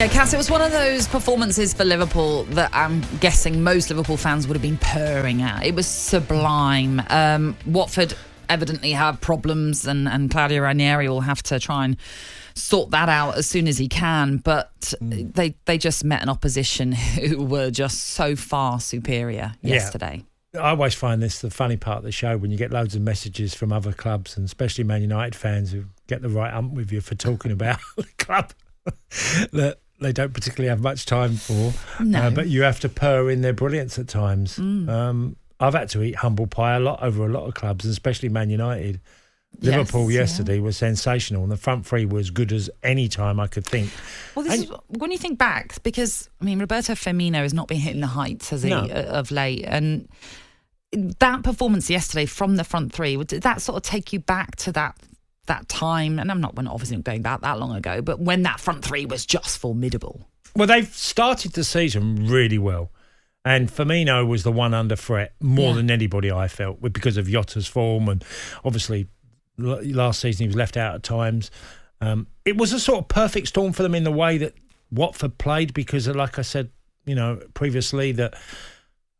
Yeah, Cass, it was one of those performances for Liverpool that I'm guessing most Liverpool fans would have been purring at. It was sublime. Watford evidently have problems, and Claudio Ranieri will have to try and sort that out as soon as he can. But they just met an opposition who were just so far superior yesterday. I always find this the funny part of the show when you get loads of messages from other clubs, and especially Man United fans who get the right ump with you for talking about the club that they don't particularly have much time for. No. But you have to purr in their brilliance at times. I've had to eat humble pie a lot over a lot of clubs, and especially Man United. Yes, Liverpool yesterday was sensational, and the front three was as good as any time I could think. Well, this is when you think back, because, I mean, Roberto Firmino has not been hitting the heights, has he, of late? And that performance yesterday from the front three, did that sort of take you back to that time? And we're obviously not going back that long ago, but when that front three was just formidable. Well, they've started the season really well. And Firmino was the one under threat more than anybody, I felt, because of Jota's form. And obviously, last season he was left out at times. It was a sort of perfect storm for them in the way that Watford played, because, like I said, previously, that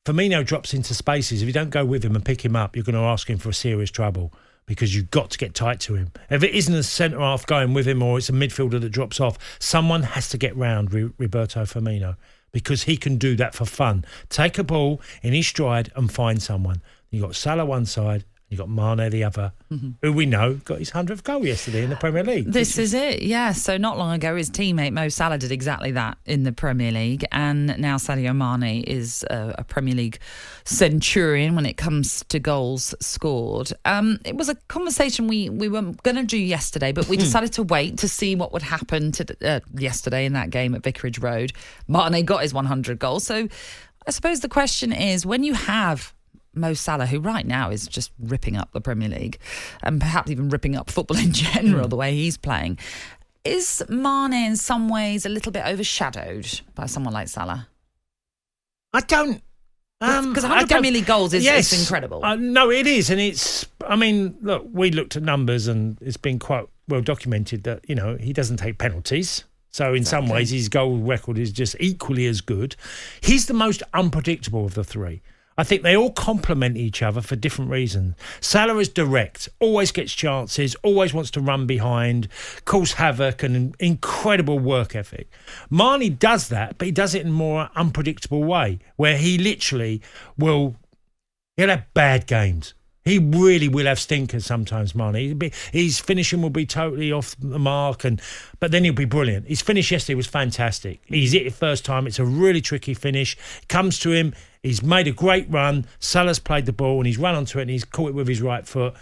Firmino drops into spaces. If you don't go with him and pick him up, you're going to ask him for serious trouble, because you've got to get tight to him. If it isn't a centre-half going with him, or it's a midfielder that drops off, someone has to get round Roberto Firmino, because he can do that for fun. Take a ball in his stride and find someone. You've got Salah one side, you've got Mane the other, who we know got his 100th goal yesterday in the Premier League. This is it, yeah. So not long ago, his teammate Mo Salah did exactly that in the Premier League, and now Sadio Mane is a Premier League centurion when it comes to goals scored. It was a conversation we were going to do yesterday, but we decided to wait to see what would happen yesterday in that game at Vicarage Road. Mane got his 100 goals. So I suppose the question is, when you have Mo Salah, who right now is just ripping up the Premier League and perhaps even ripping up football in general, the way he's playing, is Mane in some ways a little bit overshadowed by someone like Salah? I don't... Because 100 Premier League goals is incredible. No, it is. And it's... I mean, look, we looked at numbers and it's been quite well documented that, he doesn't take penalties. So in some ways, his goal record is just equally as good. He's the most unpredictable of the three. I think they all complement each other for different reasons. Salah is direct, always gets chances, always wants to run behind, cause havoc, and an incredible work ethic. Mane does that, but he does it in a more unpredictable way, where he literally he'll have bad games. He really will have stinkers sometimes, Mane. His finishing will be totally off the mark, but then he'll be brilliant. His finish yesterday was fantastic. He's hit it first time. It's a really tricky finish. Comes to him. He's made a great run. Salah's played the ball and he's run onto it and he's caught it with his right foot.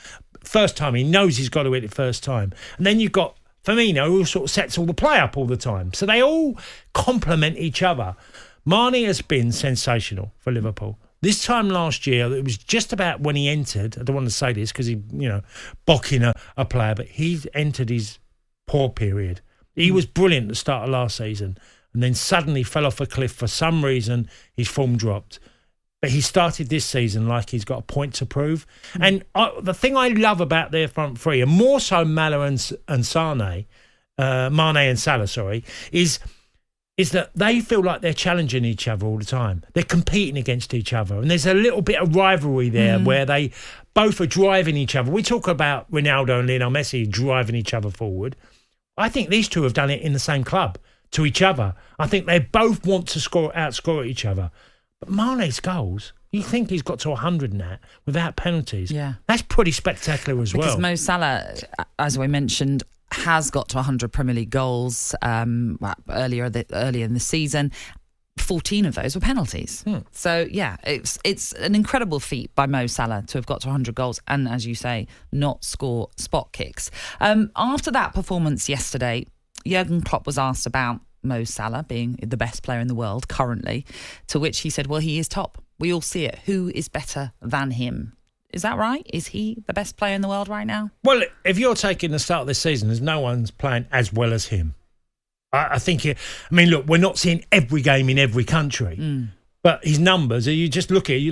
First time, he knows he's got to hit it first time. And then you've got Firmino, who sort of sets all the play up all the time. So they all complement each other. Mane has been sensational for Liverpool. This time last year, it was just about when he entered. I don't want to say this because he, bocking a player, but he entered his poor period. He was brilliant at the start of last season and then suddenly fell off a cliff. For some reason, his form dropped. But he started this season like he's got a point to prove. And the thing I love about their front three, and more so Mane and Salah, is that they feel like they're challenging each other all the time. They're competing against each other. And there's a little bit of rivalry there where they both are driving each other. We talk about Ronaldo and Lionel Messi driving each other forward. I think these two have done it in the same club to each other. I think they both want to outscore each other. But Mane's goals, you think he's got to 100 now without penalties. Yeah. That's pretty spectacular as well. Because Mo Salah, as we mentioned, has got to 100 Premier League goals earlier in the season. 14 of those were penalties. So, yeah, it's an incredible feat by Mo Salah to have got to 100 goals and, as you say, not score spot kicks. After that performance yesterday, Jurgen Klopp was asked about Mo Salah being the best player in the world currently, to which he said, well, he is top. We all see it. Who is better than him? Is that right? Is he the best player in the world right now? Well, if you're taking the start of this season, there's no one's playing as well as him. I think, look, we're not seeing every game in every country, but his numbers, you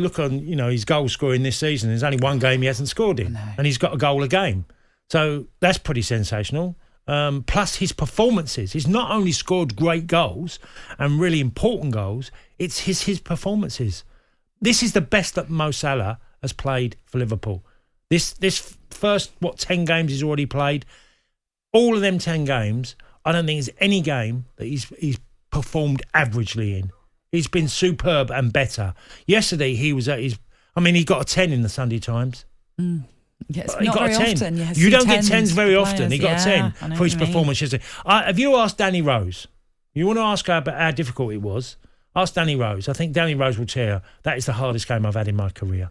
look on, his goal scoring this season, there's only one game he hasn't scored in, and he's got a goal a game. So that's pretty sensational. plus his performances. He's not only scored great goals and really important goals, it's his performances. This is the best that Mo Salah has played for Liverpool. This first, 10 games he's already played, all of them 10 games, I don't think there's any game that he's performed averagely in. He's been superb and better. Yesterday, he was at his... he got a 10 in the Sunday Times. Yeah, it's He not got very a 10. often. You don't get 10s very often. He got a Yeah, 10 for his performance yesterday. Have you asked Danny Rose? You want to ask her about how difficult it was? Ask Danny Rose. I think Danny Rose will tell you that is the hardest game I've had in my career.